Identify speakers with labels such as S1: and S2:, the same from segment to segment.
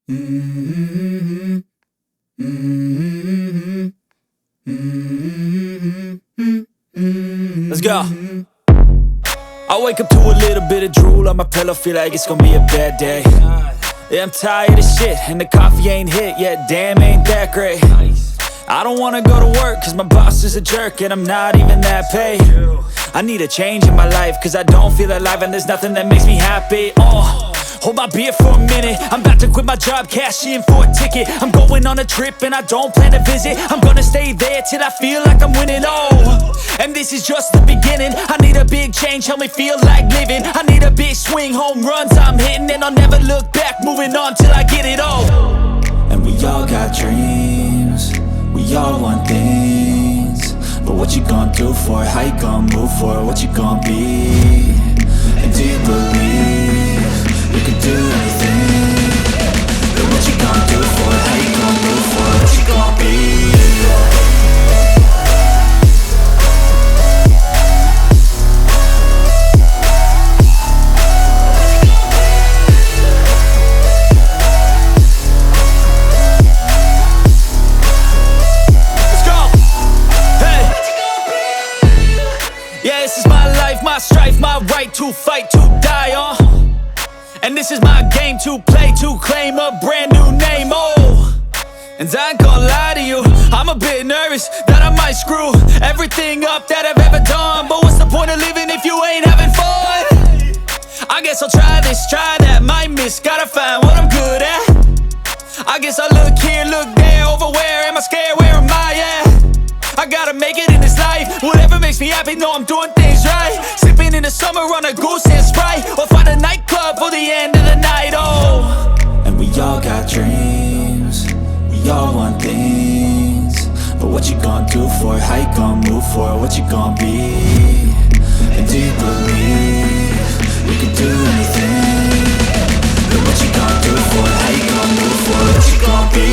S1: Let's go. I wake up to a little bit of drool on my pillow, feel like it's gonna be a bad day. Yeah, I'm tired of shit, and the coffee ain't hit yet, damn, ain't that great. I don't wanna go to work, cause my boss is a jerk, and I'm not even that paid. I need a change in my life, cause I don't feel alive, and there's nothing that makes me happy. Hold my beer for a minute, I'm about to quit my job, cash in for a ticket. I'm going on a trip and I don't plan to visit. I'm gonna stay there till I feel like I'm winning, and this is just the beginning. I need a big change, help me feel like living. I need a big swing, home runs I'm hitting, and I'll never look back, moving on till I get it all. And we all got dreams, we all want things, but what you gonna do for it? How you gonna move for it? What you gonna be? And do you believe you can do anything? But what you gonna do for it? How you gonna move for it? What you gonna be? Yeah, this is my life, my strife, my right to fight, to die on. And this is my game to play, to claim a brand new name, And I ain't gonna lie to you, I'm a bit nervous that I might screw everything up that I've ever done. But what's the point of living if you ain't having fun? I guess I'll try this, try that, might miss, gotta find what I'm good at. I guess I look here, look there, over where am I scared, where am I at? I gotta make it in this life, whatever makes me happy, know I'm doing things right. Sipping in the summer on a goose and Sprite, or find a nightclub for the end of the night, And we all got dreams, we all want things, but what you gonna do for it? How you gonna move for it? What you gonna be? And do you believe you can do anything? But what you gonna do for it? How you gonna move for it? What you gonna be?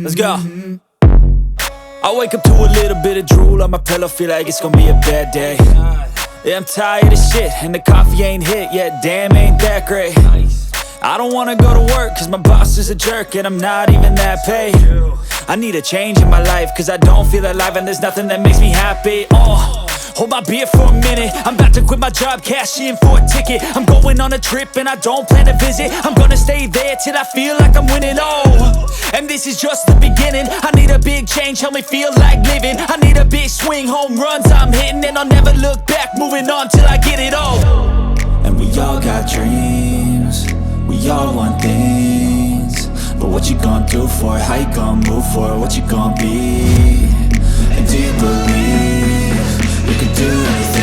S1: Let's go. I wake up to a little bit of drool on my pillow, feel like it's gonna be a bad day. Yeah, I'm tired of shit, and the coffee ain't hit yet, damn, ain't that great. I don't wanna go to work, cause my boss is a jerk, and I'm not even that paid. I need a change in my life, cause I don't feel alive, and there's nothing that makes me happy. Hold my beer for a minute, I'm about to quit my job, cash in for a ticket. I'm going on a trip and I don't plan to visit. I'm gonna stay there till I feel like I'm winning, and this is just the beginning. I need a big change, help me feel like living. I need a big swing, home runs I'm hitting, and I'll never look back, moving on till I get it all. And we all got dreams, we all want things, but what you gonna do for it? How you gonna move for it? What you gonna be? And do you believe you can do anything?